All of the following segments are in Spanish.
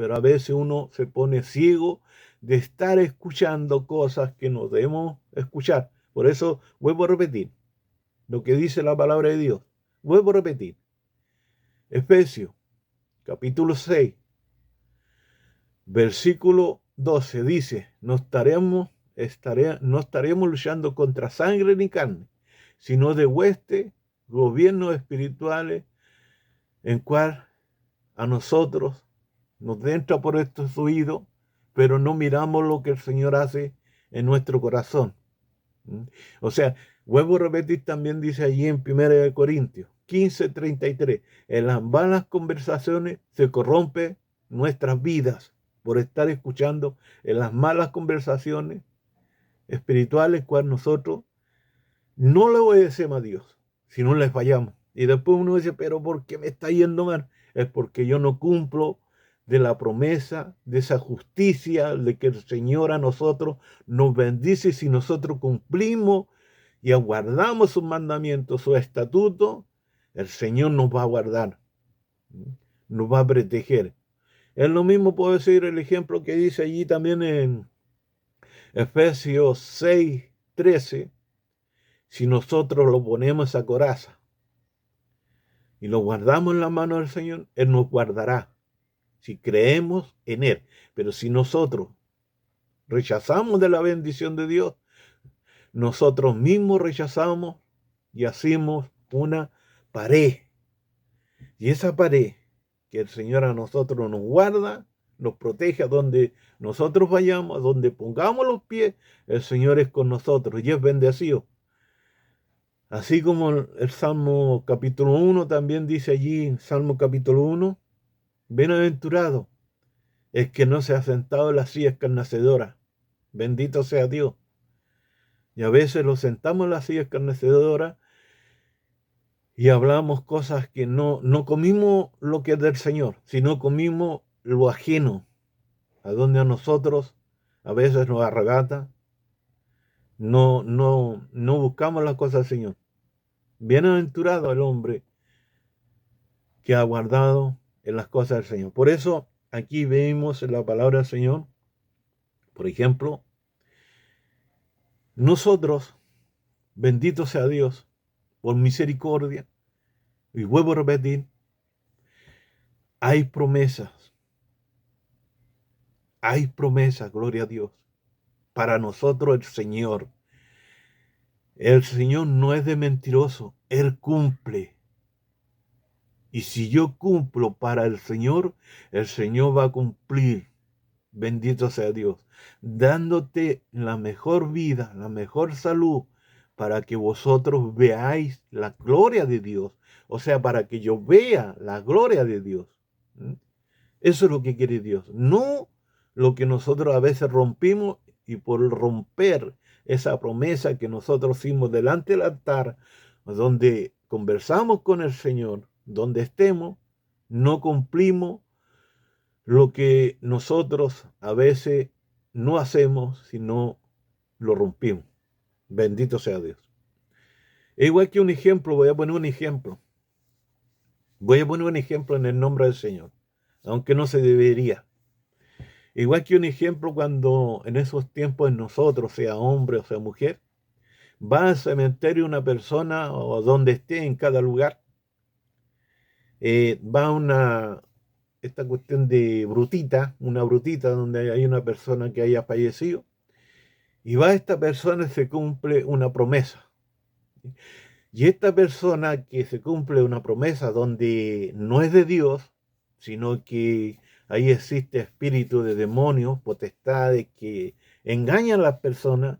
pero a veces uno se pone ciego de estar escuchando cosas que no debemos escuchar. Por eso vuelvo a repetir lo que dice la palabra de Dios. Vuelvo a repetir. Efesios, capítulo 6, versículo 12 dice, no estaremos luchando contra sangre ni carne, sino de huestes, gobiernos espirituales, en cual a nosotros nos entra por estos oídos, pero no miramos lo que el Señor hace en nuestro corazón. O sea, vuelvo a repetir, también dice allí en 1 Corintios 15:33, en las malas conversaciones se corrompe nuestras vidas por estar escuchando en las malas conversaciones espirituales, cual nosotros no le obedecemos a Dios, sino le fallamos. Y después uno dice, pero ¿por qué me está yendo mal? Es porque yo no cumplo de la promesa, de esa justicia, de que el Señor a nosotros nos bendice si nosotros cumplimos y aguardamos sus mandamientos, sus estatutos, el Señor nos va a guardar, nos va a proteger. Es lo mismo, puedo decir, el ejemplo que dice allí también en Efesios 6:13, si nosotros lo ponemos a coraza y lo guardamos en la mano del Señor, Él nos guardará, si creemos en Él. Pero si nosotros rechazamos de la bendición de Dios, nosotros mismos rechazamos y hacemos una pared. Y esa pared que el Señor a nosotros nos guarda, nos protege a donde nosotros vayamos, a donde pongamos los pies, el Señor es con nosotros y es bendecido. Así como el Salmo capítulo 1 también dice allí, Salmo capítulo 1, bienaventurado es que no se ha sentado en la silla escarnecedora. Bendito sea Dios. Y a veces lo sentamos en la silla escarnecedora y hablamos cosas que no comimos lo que es del Señor, sino comimos lo ajeno, a donde a nosotros a veces nos arrebata. No buscamos las cosas del Señor. Bienaventurado el hombre que ha guardado en las cosas del Señor. Por eso aquí vemos en la palabra del Señor, por ejemplo, nosotros, bendito sea Dios, por misericordia, y vuelvo a repetir, hay promesas, gloria a Dios, para nosotros el Señor. El Señor no es de mentiroso, Él cumple. Y si yo cumplo para el Señor va a cumplir. Bendito sea Dios, dándote la mejor vida, la mejor salud, para que vosotros veáis la gloria de Dios. O sea, para que yo vea la gloria de Dios. Eso es lo que quiere Dios. No lo que nosotros a veces rompimos, y por romper esa promesa que nosotros hicimos delante del altar, donde conversamos con el Señor, donde estemos, no cumplimos lo que nosotros a veces no hacemos, sino lo rompimos. Bendito sea Dios. Es igual que un ejemplo, voy a poner un ejemplo en el nombre del Señor, aunque no se debería. Igual que un ejemplo cuando en esos tiempos nosotros, sea hombre o sea mujer, va al cementerio una persona o donde esté en cada lugar, va esta cuestión de una brutita donde hay una persona que haya fallecido, y va esta persona y se cumple una promesa. Y esta persona que se cumple una promesa donde no es de Dios, sino que ahí existe espíritu de demonios, potestades que engañan a las personas,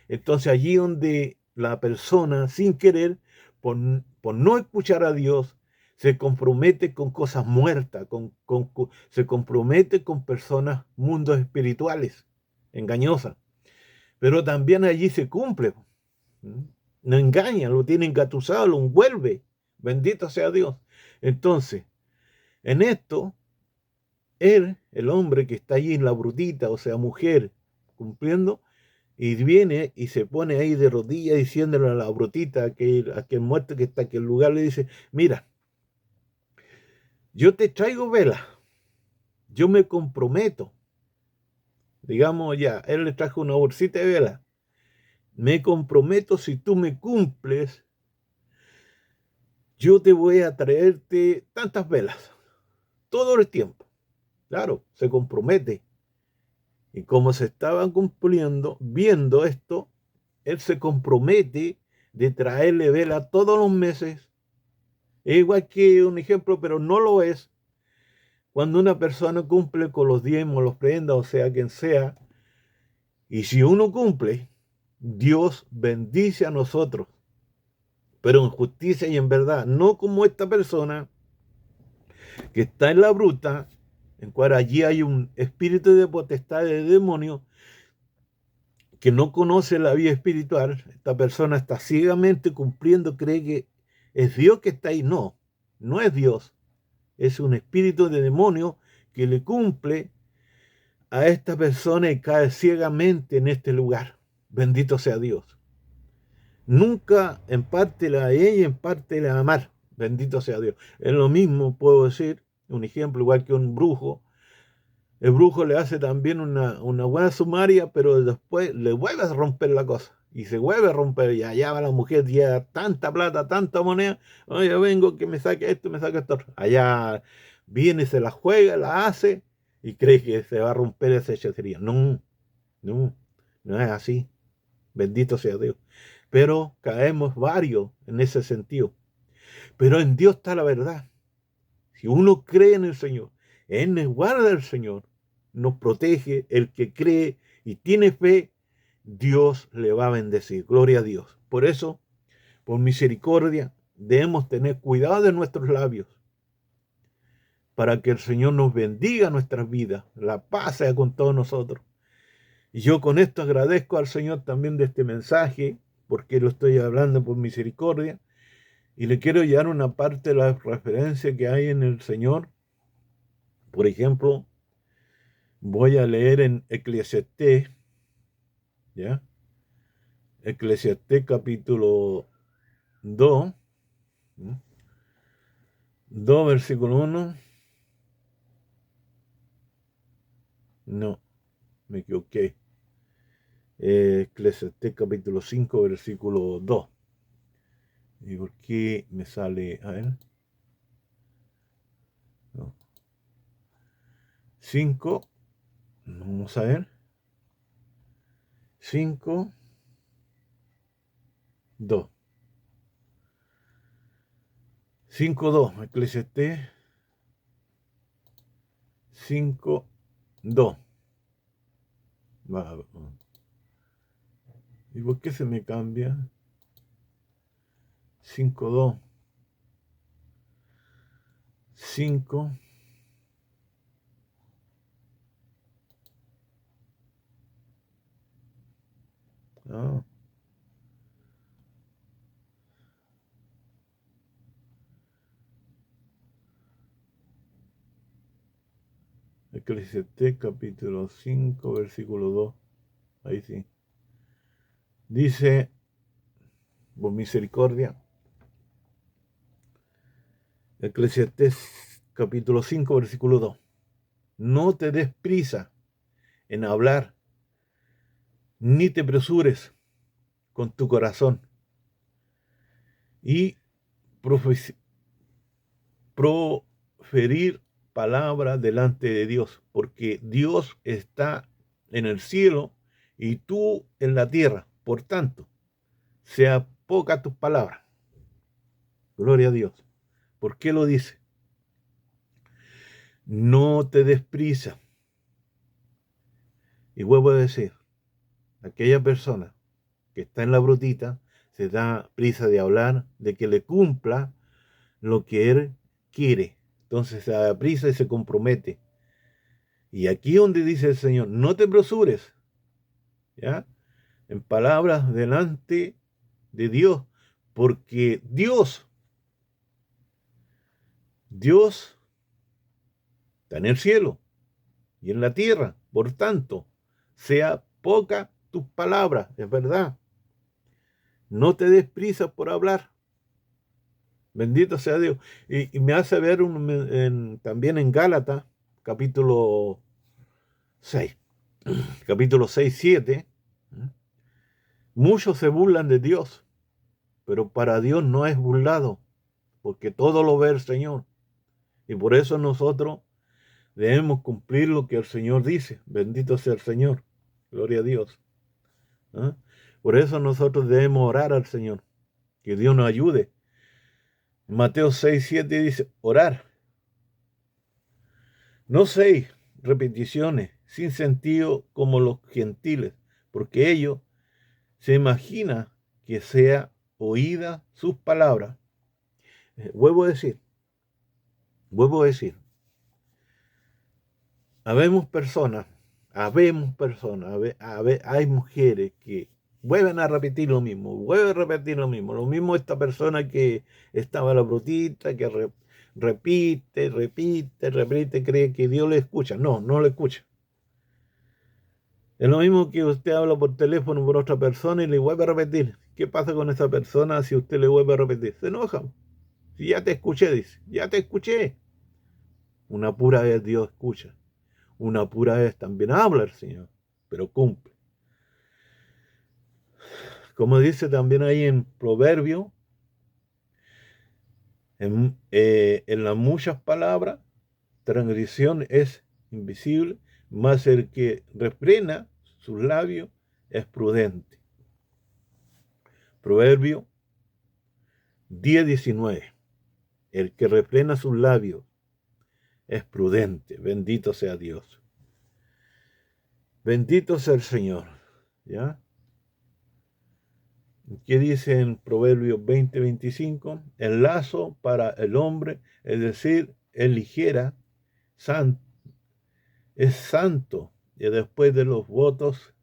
entonces allí donde la persona sin querer, por no escuchar a Dios, se compromete con cosas muertas, se compromete con personas, mundos espirituales, engañosas. Pero también allí se cumple. No engaña, lo tiene engatusado, lo envuelve. Bendito sea Dios. Entonces, en esto, él, el hombre que está allí en la brutita, o sea, mujer, cumpliendo, y viene y se pone ahí de rodillas diciéndole a la brutita, a aquel muerto que está en aquel lugar, le dice, mira, yo te traigo vela, yo me comprometo. Digamos ya, él le trajo una bolsita de vela. Me comprometo, si tú me cumples, yo te voy a traerte tantas velas, todo el tiempo. Claro, se compromete. Y como se estaban cumpliendo, viendo esto, él se compromete de traerle vela todos los meses. Es igual que un ejemplo, pero no lo es. Cuando una persona cumple con los diezmos, los prendas, o sea, quien sea, y si uno cumple, Dios bendice a nosotros, pero en justicia y en verdad, no como esta persona que está en la bruta, en cual allí hay un espíritu de potestad de demonio que no conoce la vida espiritual. Esta persona está ciegamente cumpliendo, cree que es Dios que está ahí. No, no es Dios, es un espíritu de demonio que le cumple a esta persona y cae ciegamente en este lugar. Bendito sea Dios. Nunca en parte la de ella, en parte la de amar. Bendito sea Dios. Es lo mismo, puedo decir, un ejemplo, igual que un brujo. El brujo le hace también una buena sumaria, pero después le vuelve a romper la cosa. Y se vuelve a romper. Y allá va la mujer, ya tanta plata, tanta moneda. Oye, vengo que me saque esto, me saque esto. Allá viene, se la juega, la hace y cree que se va a romper esa hechicería. No, no, no es así. Bendito sea Dios. Pero caemos varios en ese sentido. Pero en Dios está la verdad. Si uno cree en el Señor, Él nos guarda el Señor, nos protege. El que cree y tiene fe, Dios le va a bendecir. Gloria a Dios. Por eso, por misericordia, debemos tener cuidado de nuestros labios para que el Señor nos bendiga nuestras vidas. La paz sea con todos nosotros. Y yo con esto agradezco al Señor también de este mensaje, porque lo estoy hablando por misericordia. Y le quiero llevar una parte de la referencia que hay en el Señor. Por ejemplo, voy a leer en Eclesiastés, ¿ya? Eclesiastés capítulo 2, ¿sí? 2 versículo 1. No, me equivoqué. Eclesiastés capítulo 5, versículo 2. ¿Y por qué me sale? A ver. No. 5. Vamos a ver. 5, 2. 5, 2. Eclesiastés 5, 2. ¿Y por qué se me cambia? 5, 2. 5. Ah. Eclesiastés capítulo 5, versículo 2. Ahí sí. Dice, por misericordia, Eclesiastés capítulo 5, versículo 2. No te des prisa en hablar, ni te apresures con tu corazón y proferir palabra delante de Dios, porque Dios está en el cielo y tú en la tierra. Por tanto, sea poca tus palabras. Gloria a Dios. ¿Por qué lo dice? No te des prisa. Y vuelvo a decir, aquella persona que está en la brutita se da prisa de hablar, de que le cumpla lo que él quiere. Entonces se da prisa y se compromete. Y aquí donde dice el Señor, no te apresures, ¿ya? En palabras delante de Dios, porque Dios está en el cielo y en la tierra. Por tanto, sea poca tus palabras, es verdad. No te des prisa por hablar. Bendito sea Dios. Y me hace ver también en Gálatas, capítulo 6. Capítulo 6, 7. Muchos se burlan de Dios, pero para Dios no es burlado, porque todo lo ve el Señor. Y por eso nosotros debemos cumplir lo que el Señor dice. Bendito sea el Señor. Gloria a Dios. ¿Ah? Por eso nosotros debemos orar al Señor, que Dios nos ayude. Mateo 6, 7 dice, orar. No 6 repeticiones sin sentido como los gentiles, porque ellos se imagina que sea oída sus palabras. Vuelvo a decir, habemos personas, hay mujeres que vuelven a repetir lo mismo, Lo mismo esta persona que estaba la brutita, que repite, cree que Dios le escucha. No, no le escucha. Es lo mismo que usted habla por teléfono por otra persona y le vuelve a repetir. ¿Qué pasa con esa persona si usted le vuelve a repetir? Se enoja. Si ya te escuché, dice, ya te escuché. Una pura vez Dios escucha. Una pura vez también habla el Señor, pero cumple. Como dice también ahí en Proverbio, en las muchas palabras, transgresión es invisible, mas el que refrena sus labios es prudente. Proverbio 10:19. El que refrena sus labios es prudente. Bendito sea Dios. Bendito sea el Señor. ¿Ya? ¿Qué dice en Proverbios 20:25? El lazo para el hombre, es decir, es ligera, es santo. Y después de los votos,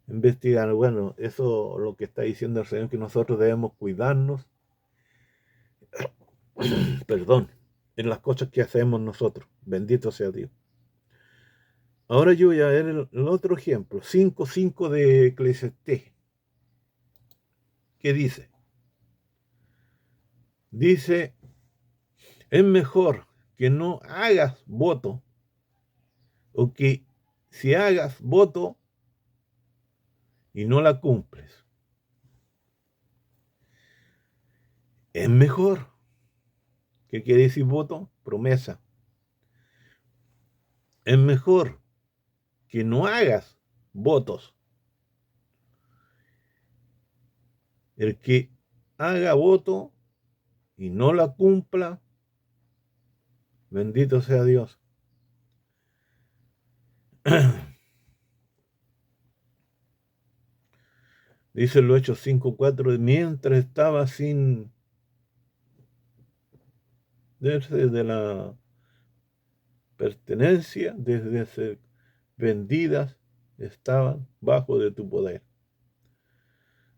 investigar. Bueno, eso lo que está diciendo el Señor, que nosotros debemos cuidarnos, perdón, en las cosas que hacemos nosotros. Bendito sea Dios. Ahora yo voy a ver el otro ejemplo, 5:5 de Eclesiastés. ¿Qué dice? Dice, es mejor que no hagas voto, o que si hagas voto y no la cumples. Es mejor. ¿Qué quiere decir voto? Promesa. Es mejor que no hagas votos. El que haga voto y no la cumpla, bendito sea Dios. Dice el Hechos 5:4, mientras estaba sin desde la pertenencia, desde ser vendidas, estaban bajo de tu poder.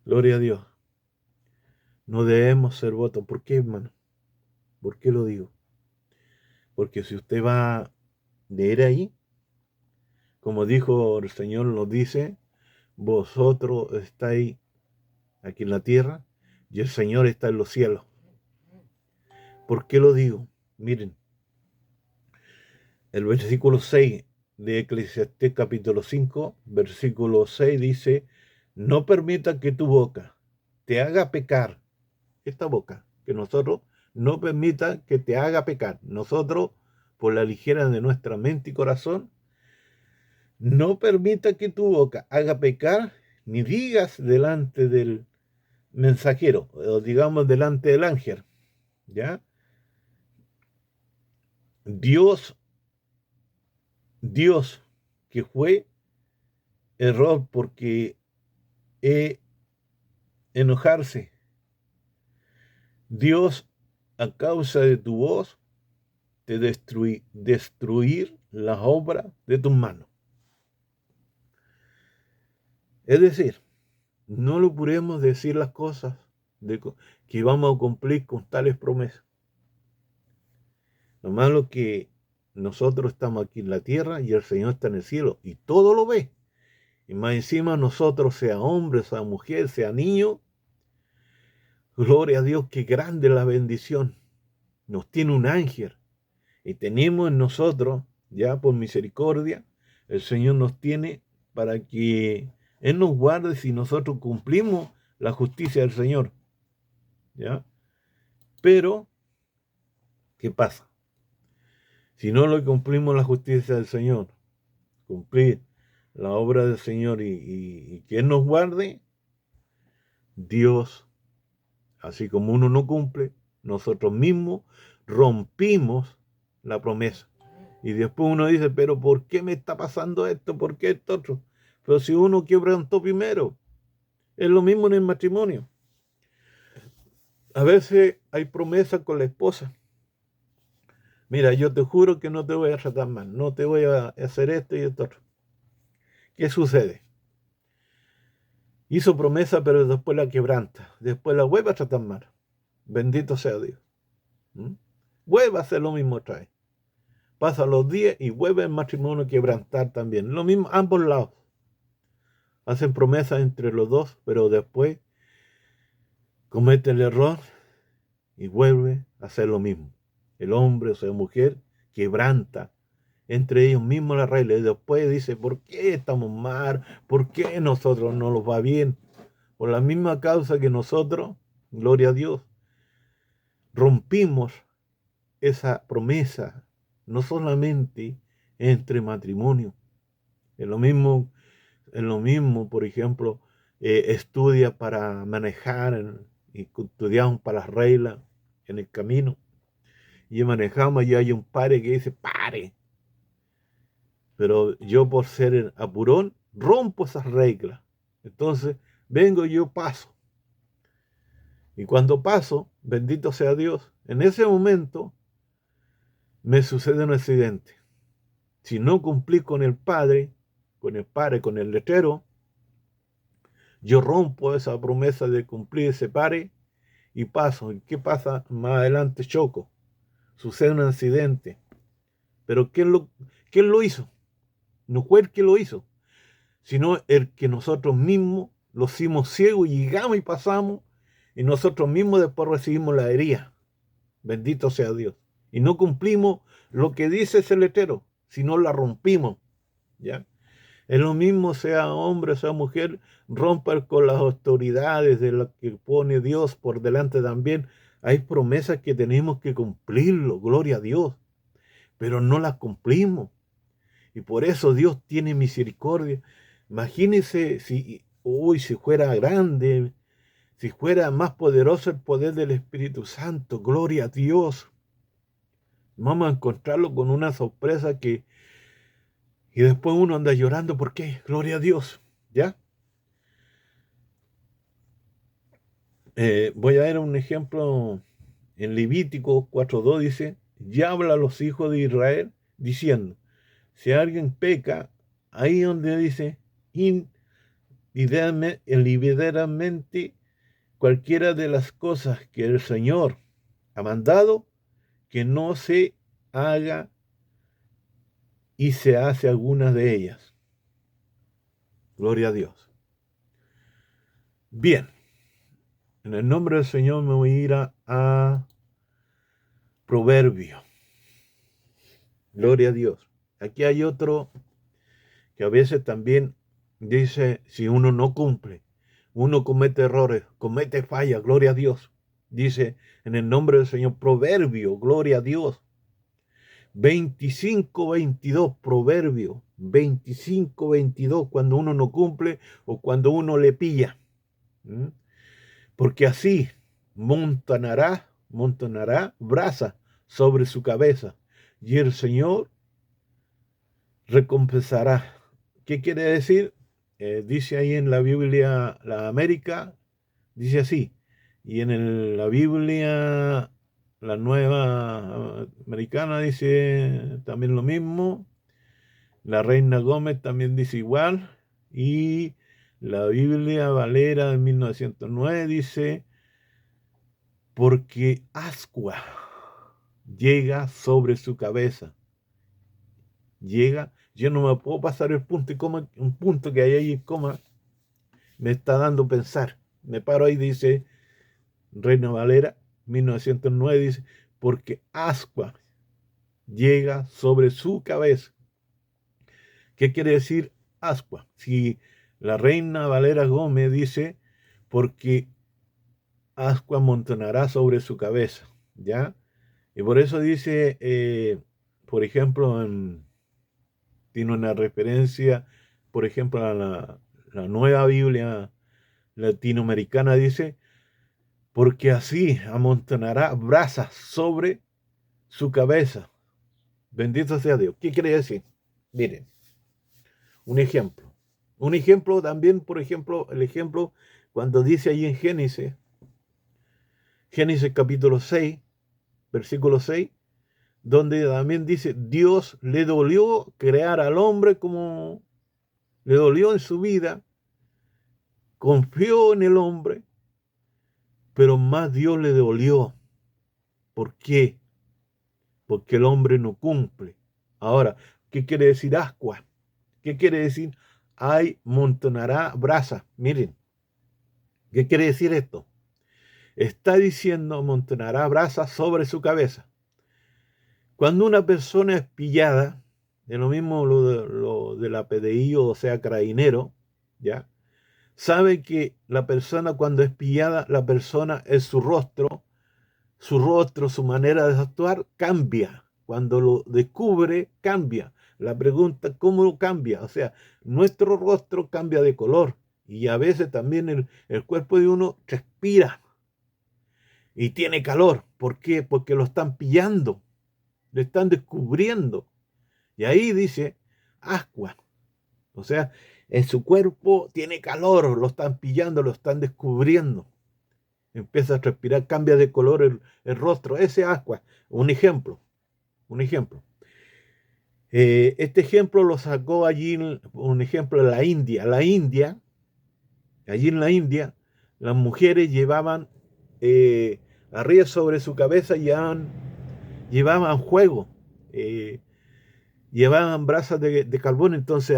Gloria a Dios. No debemos ser votos. ¿Por qué, hermano? ¿Por qué lo digo? Porque si usted va a leer ahí, como dijo el Señor, nos dice, vosotros estáis aquí en la tierra y el Señor está en los cielos. ¿Por qué lo digo? Miren, el versículo 6 de Eclesiastés capítulo 5, versículo 6 dice, no permita que tu boca te haga pecar. Esta boca, que nosotros no permita que te haga pecar. Nosotros, por la ligera de nuestra mente y corazón, no permita que tu boca haga pecar, ni digas delante del mensajero, o digamos delante del ángel. ¿Ya? Dios, que fue error porque enojarse. Dios, a causa de tu voz, te destruir las obras de tus manos. Es decir, no lo podemos decir las cosas que vamos a cumplir con tales promesas. Lo malo es que nosotros estamos aquí en la tierra y el Señor está en el cielo y todo lo ve. Y más encima nosotros, sea hombre, sea mujer, sea niño, gloria a Dios, qué grande la bendición. Nos tiene un ángel Y tenemos en nosotros, ya por misericordia, el Señor nos tiene para que Él nos guarde si nosotros cumplimos la justicia del Señor. ¿Ya? Pero, ¿qué pasa? Si no lo cumplimos la justicia del Señor, cumplir la obra del Señor y que Él nos guarde, Dios, así como uno no cumple, nosotros mismos rompimos la promesa. Y después uno dice, pero ¿por qué me está pasando esto? ¿Por qué esto otro? Pero si uno quebrantó primero, es lo mismo en el matrimonio. A veces hay promesas con la esposa. Mira, yo te juro que no te voy a tratar mal, no te voy a hacer esto y esto otro. ¿Qué sucede? Hizo promesa, pero después la quebranta. Después la vuelve a tratar mal. Bendito sea Dios. Vuelve a hacer lo mismo otra vez. Pasa los días y vuelve el matrimonio a quebrantar también. Lo mismo, ambos lados. Hacen promesas entre los dos, pero después comete el error y vuelve a hacer lo mismo. El hombre o sea mujer quebranta entre ellos mismos la regla y después dice, ¿por qué estamos mal? ¿Por qué nosotros no nos va bien? Por la misma causa que nosotros, gloria a Dios, rompimos esa promesa, no solamente entre matrimonio. Es lo mismo, por ejemplo, estudia para manejar y estudiamos para las reglas en el camino. Y manejamos y hay un padre que dice, pare. Pero yo por ser apurón, rompo esas reglas. Entonces, vengo y yo paso. Y cuando paso, bendito sea Dios, en ese momento me sucede un accidente. Si no cumplí con el padre, con el letrero, yo rompo esa promesa de cumplir ese padre y paso. ¿Y qué pasa? Más adelante choco. Sucede un accidente. Pero ¿quién lo hizo? No fue el que lo hizo, sino el que nosotros mismos lo hicimos ciegos y llegamos y pasamos y nosotros mismos después recibimos la herida. Bendito sea Dios. Y no cumplimos lo que dice ese letrero, sino la rompimos. ¿Ya? Es lo mismo, sea hombre, sea mujer, romper con las autoridades de lo que pone Dios por delante también. Hay promesas que tenemos que cumplirlo, gloria a Dios, pero no las cumplimos. Y por eso Dios tiene misericordia. Imagínense si fuera grande, si fuera más poderoso el poder del Espíritu Santo, gloria a Dios. Vamos a encontrarlo con una sorpresa y después uno anda llorando. ¿Por qué? Gloria a Dios. ¿Ya? Voy a dar un ejemplo en Levítico 4:2 dice, ya habla a los hijos de Israel diciendo, si alguien peca, ahí donde dice, deliberadamente cualquiera de las cosas que el Señor ha mandado, que no se haga y se hace algunas de ellas. Gloria a Dios. Bien, en el nombre del Señor me voy a ir a Proverbio. Gloria a Dios. Aquí hay otro que a veces también dice, si uno no cumple, uno comete errores, comete fallas, gloria a Dios. Dice en el nombre del Señor, Proverbio, gloria a Dios. 25:22, Proverbio 25:22, cuando uno no cumple o cuando uno le pilla. Porque así montanará brasa sobre su cabeza y el Señor recompensará. ¿Qué quiere decir? Dice ahí en la Biblia, la América, dice así. Y en la Biblia, la nueva americana, dice también lo mismo. La Reina Gómez también dice igual. Y la Biblia Valera de 1909 dice, porque ascua llega sobre su cabeza. Llega, yo no me puedo pasar el punto y coma, un punto que hay ahí en coma, me está dando pensar. Me paro ahí, dice Reina Valera, 1909, dice, porque ascua llega sobre su cabeza. ¿Qué quiere decir ascua? Si la Reina Valera Gómez dice, porque ascua amontonará sobre su cabeza, ¿ya? Y por eso dice, por ejemplo, tiene una referencia, por ejemplo, a la Nueva Biblia latinoamericana, dice, porque así amontonará brasas sobre su cabeza. Bendito sea Dios. ¿Qué quiere decir? Miren, un ejemplo. Un ejemplo también, por ejemplo, el ejemplo cuando dice ahí en Génesis capítulo 6, versículo 6, donde también dice, Dios le dolió crear al hombre como le dolió en su vida, confió en el hombre, pero más Dios le dolió. ¿Por qué? Porque el hombre no cumple. Ahora, ¿qué quiere decir ascua? ¿Qué quiere decir? Hay montonará brasa. Miren, ¿qué quiere decir esto? Está diciendo montonará brasa sobre su cabeza. Cuando una persona es pillada, de lo mismo lo de la PDI, o sea, carabinero, ¿ya? Sabe que la persona cuando es pillada, la persona es su rostro, su manera de actuar cambia. Cuando lo descubre, cambia. La pregunta, ¿cómo cambia? O sea, nuestro rostro cambia de color y a veces también el cuerpo de uno respira y tiene calor. ¿Por qué? Porque lo están pillando, lo están descubriendo. Y ahí dice, ascua. O sea, en su cuerpo tiene calor, lo están pillando, lo están descubriendo. Empieza a respirar, cambia de color el rostro. Ese ascua. Un ejemplo. Este ejemplo lo sacó allí, un ejemplo de la India. Allí en la India, las mujeres llevaban arriba sobre su cabeza, llevaban fuego, llevaban brasas de carbón. Entonces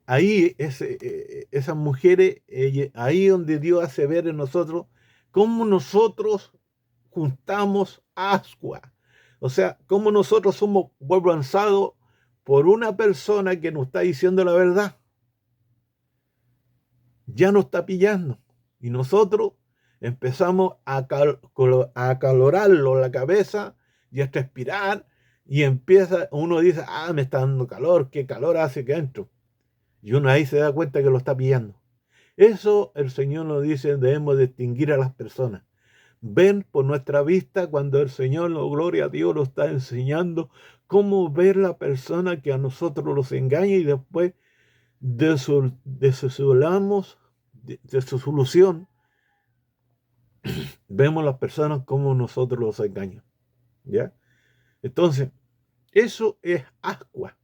ahí esas mujeres, ahí donde Dios hace ver en nosotros cómo nosotros juntamos ascua. O sea, cómo nosotros somos lanzados por una persona que nos está diciendo la verdad. Ya nos está pillando. Y nosotros empezamos a acalorarlo la cabeza y a respirar. Y uno dice, me está dando calor, qué calor hace que entro. Y uno ahí se da cuenta que lo está pillando. Eso el Señor nos dice, debemos distinguir a las personas. Ven por nuestra vista cuando el Señor, gloria a Dios, nos está enseñando cómo ver la persona que a nosotros nos engaña y después de su solución, vemos las personas como nosotros los engañan. ¿Ya? Entonces, eso es ascua.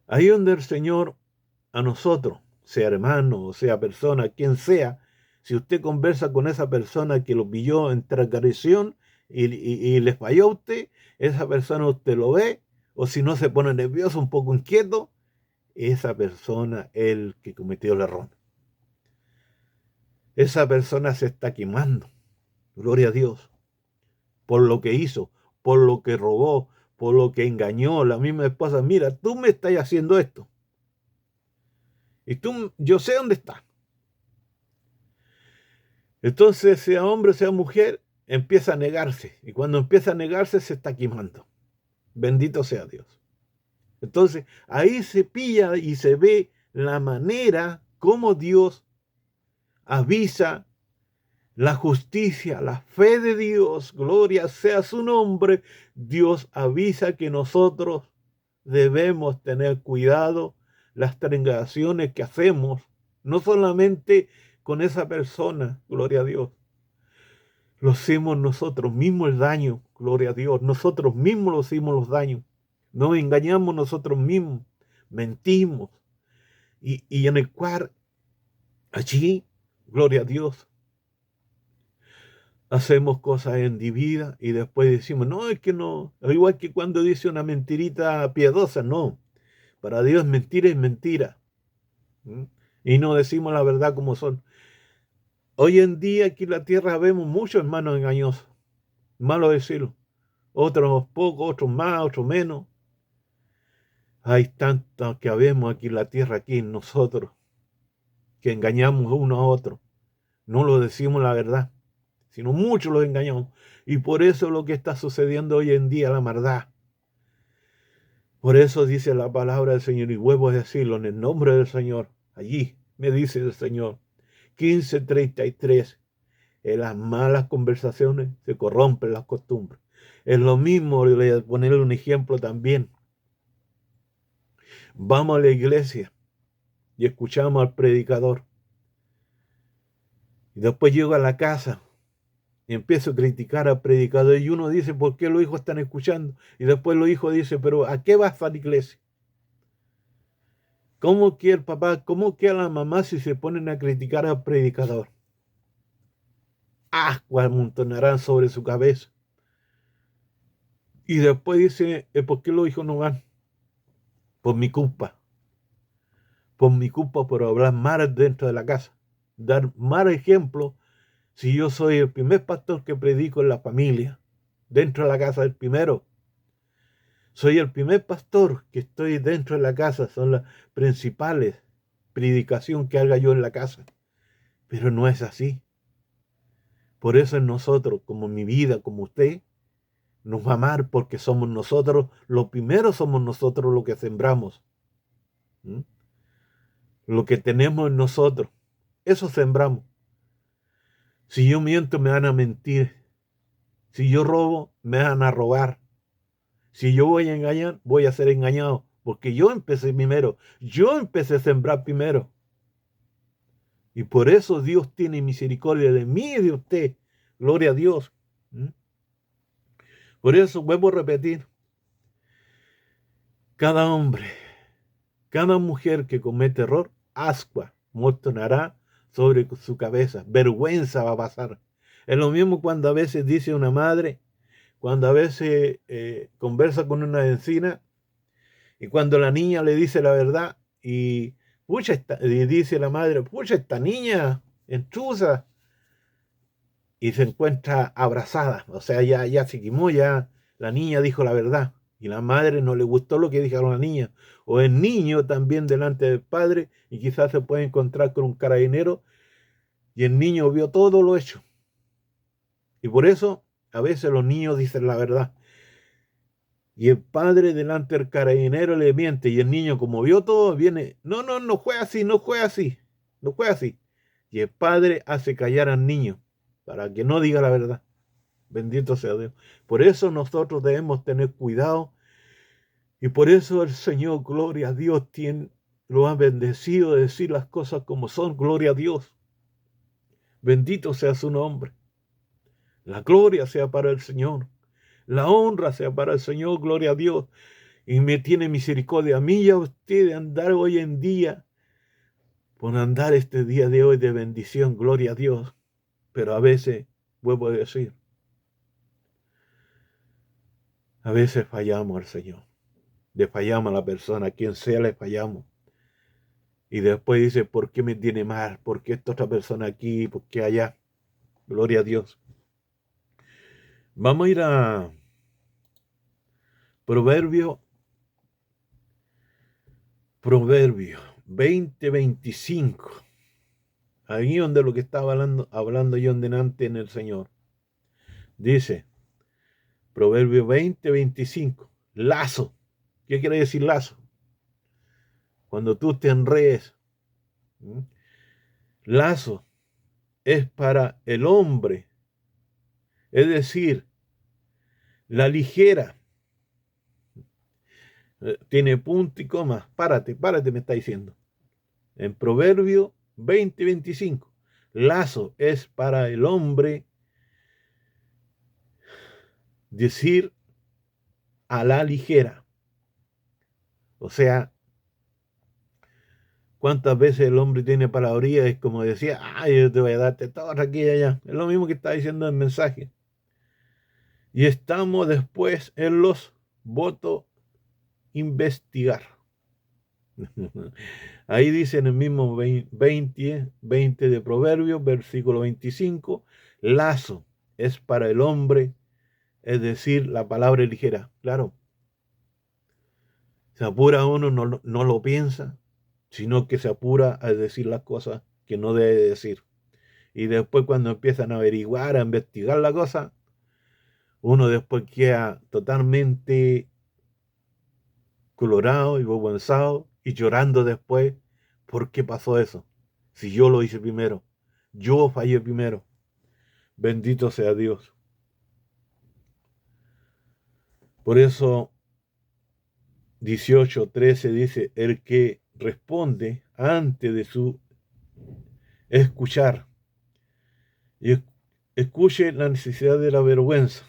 Ahí donde el Señor a nosotros, sea hermano o sea persona, quien sea, si usted conversa con esa persona que lo pilló en transgresión y le falló a usted, esa persona usted lo ve, o si no se pone nervioso, un poco inquieto, esa persona es el que cometió el error. Esa persona se está quemando, gloria a Dios, por lo que hizo, por lo que robó, por lo que engañó. La misma esposa, mira, tú me estás haciendo esto. Y yo sé dónde está. Entonces, sea hombre, sea mujer, empieza a negarse. Y cuando empieza a negarse, se está quemando. Bendito sea Dios. Entonces, ahí se pilla y se ve la manera como Dios avisa la justicia, la fe de Dios, gloria sea su nombre. Dios avisa que nosotros debemos tener cuidado las transgresiones que hacemos, no solamente con esa persona, gloria a Dios. Lo hacemos nosotros mismos el daño, gloria a Dios. Nosotros mismos lo hacemos los daños. Nos engañamos nosotros mismos, mentimos. Y en el cual, allí, gloria a Dios, hacemos cosas indebidas y después decimos, no, es que no. Igual que cuando dice una mentirita piadosa, no. Para Dios mentira es mentira. ¿Mm? Y no decimos la verdad como son. Hoy en día aquí en la tierra vemos muchos hermanos engañosos, malo decirlo. Otros pocos, otros más, otros menos. Hay tantos que habemos aquí en la tierra, aquí en nosotros, que engañamos unos a otros. No lo decimos la verdad, sino muchos los engañamos. Y por eso es lo que está sucediendo hoy en día, la maldad. Por eso dice la palabra del Señor, y vuelvo a decirlo en el nombre del Señor. Allí me dice el Señor, 15:33, en las malas conversaciones se corrompen las costumbres. Es lo mismo, le voy a ponerle un ejemplo también. Vamos a la iglesia y escuchamos al predicador. Y después llego a la casa y empiezo a criticar al predicador. Y uno dice, ¿por qué los hijos están escuchando? Y después los hijos dicen, ¿pero a qué vas a la iglesia? ¿Cómo que el papá, cómo que a la mamá si se ponen a criticar al predicador? Ascuas amontonarán sobre su cabeza. Y después dice, ¿por qué los hijos no van? Por mi culpa. Por mi culpa por hablar mal dentro de la casa. Dar mal ejemplo si yo soy el primer pastor que predico en la familia. Dentro de la casa, el primero. Soy el primer pastor que estoy dentro de la casa. Son las principales predicaciones que haga yo en la casa. Pero no es así. Por eso en nosotros, como mi vida, como usted, nos va a amar porque somos nosotros, lo primero somos nosotros lo que sembramos. ¿Mm? Lo que tenemos en nosotros, eso sembramos. Si yo miento, me van a mentir. Si yo robo, me van a robar. Si yo voy a engañar, voy a ser engañado. Porque yo empecé primero. Yo empecé a sembrar primero. Y por eso Dios tiene misericordia de mí y de usted. Gloria a Dios. ¿Mm? Por eso vuelvo a repetir. Cada hombre, cada mujer que comete error, ascua mostrará sobre su cabeza. Vergüenza va a pasar. Es lo mismo cuando a veces dice una madre, cuando a veces conversa con una vecina y cuando la niña le dice la verdad y, y dice la madre, pucha, esta niña intrusa, y se encuentra abrazada, o sea, ya se quemó, ya la niña dijo la verdad y la madre no le gustó lo que dijeron la niña, o el niño también delante del padre y quizás se puede encontrar con un carabinero y el niño vio todo lo hecho. Y por eso a veces los niños dicen la verdad. Y el padre delante del carabinero le miente y el niño como vio todo viene, no fue así, no fue así, no fue así. Y el padre hace callar al niño para que no diga la verdad. Bendito sea Dios. Por eso nosotros debemos tener cuidado y por eso el Señor, gloria a Dios, lo ha bendecido de decir las cosas como son, gloria a Dios. Bendito sea su nombre. La gloria sea para el Señor. La honra sea para el Señor, gloria a Dios. Y me tiene misericordia a mí y a usted de andar hoy en día, por andar este día de hoy de bendición, gloria a Dios. Pero a veces, vuelvo a decir, a veces fallamos al Señor. Le fallamos a la persona, a quien sea le fallamos. Y después dice, ¿por qué me tiene mal? ¿Por qué esta otra persona aquí? ¿Por qué allá? Gloria a Dios. Vamos a ir a Proverbio 20:25. Ahí donde lo que estaba hablando yo delante en el Señor. Dice, Proverbio 20:25. Lazo. ¿Qué quiere decir lazo? Cuando tú te enredes. Lazo es para el hombre. Es decir, la ligera. Tiene punto y coma. Párate, me está diciendo. En Proverbio 20:25. Lazo es para el hombre decir a la ligera. O sea, ¿cuántas veces el hombre tiene palabrería? Es como decía, ay, yo te voy a darte todo aquí y allá. Es lo mismo que está diciendo el mensaje. Y estamos después en los votos investigar. Ahí dice en el mismo 20 de Proverbios, versículo 25, lazo es para el hombre, es decir, la palabra ligera. Claro, se apura uno, no lo piensa, sino que se apura a decir las cosas que no debe decir. Y después cuando empiezan a averiguar, a investigar la cosa, uno después queda totalmente colorado y avergonzado y llorando después. ¿Por qué pasó eso? Si yo lo hice primero, yo fallé primero. Bendito sea Dios. Por eso 18:13 dice, el que responde antes de su escuchar y escuche la necesidad de la vergüenza.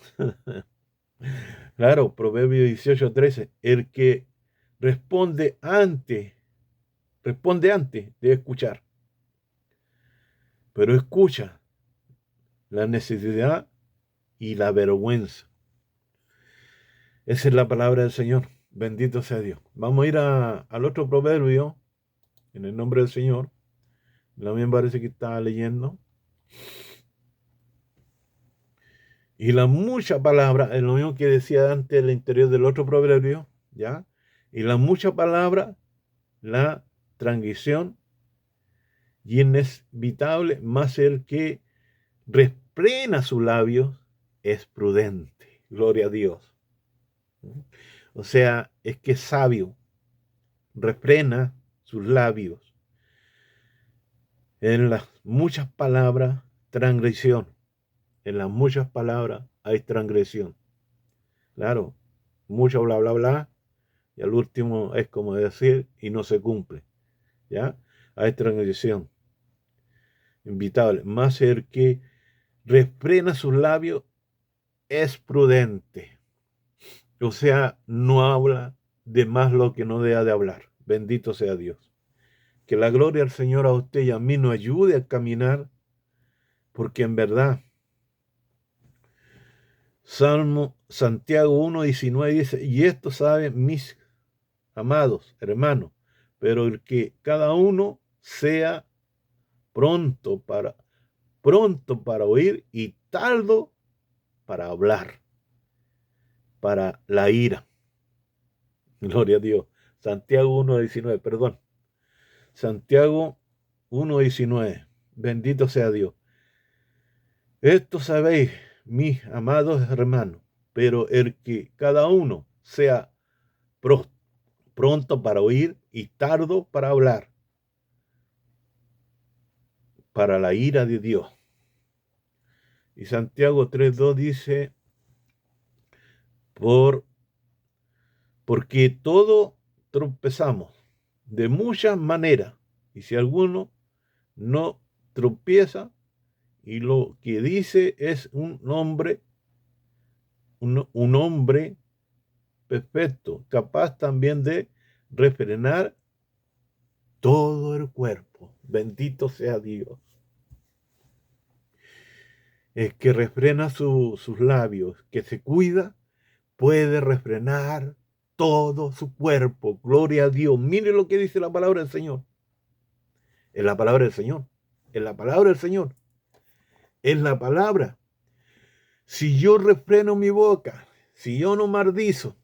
Claro, Proverbio 18:13, el que responde antes de escuchar, pero escucha la necesidad y la vergüenza. Esa es la palabra del Señor. Bendito sea Dios. Vamos a ir al otro proverbio, en el nombre del Señor. También parece que estaba leyendo. Y la mucha palabra, es lo mismo que decía antes el interior del otro proverbio, ¿ya? Y la mucha palabra, la transgresión, y inevitable, más el que refrena sus labios es prudente. Gloria a Dios. O sea, es que es sabio, refrena sus labios. En las muchas palabras, transgresión. En las muchas palabras hay transgresión. Claro, mucho bla, bla, bla, y al último es como decir y no se cumple. ¿Ya? Hay transgresión. Invitable. Más el que refrena sus labios es prudente. O sea, no habla de más lo que no debe de hablar. Bendito sea Dios. Que la gloria al Señor a usted y a mí nos ayude a caminar, porque en verdad, Santiago 1:19 dice, y esto saben mis amados hermanos, pero el que cada uno sea pronto para oír y tardo para hablar, para la ira. Gloria a Dios. Santiago 1:19, perdón. Santiago 1:19. Bendito sea Dios. Esto sabéis, mis amados hermanos, pero el que cada uno sea pronto para oír y tardo para hablar, para la ira de Dios. Y Santiago 3:2 dice, porque todo tropezamos de muchas maneras, y si alguno no tropieza, y lo que dice es un hombre perfecto, capaz también de refrenar todo el cuerpo. Bendito sea Dios. El que refrena sus labios, que se cuida, puede refrenar todo su cuerpo. Gloria a Dios. Mire lo que dice la palabra del Señor. Es la palabra del Señor. Es la palabra del Señor. Es la palabra. Si yo refreno mi boca, si yo no maldizo,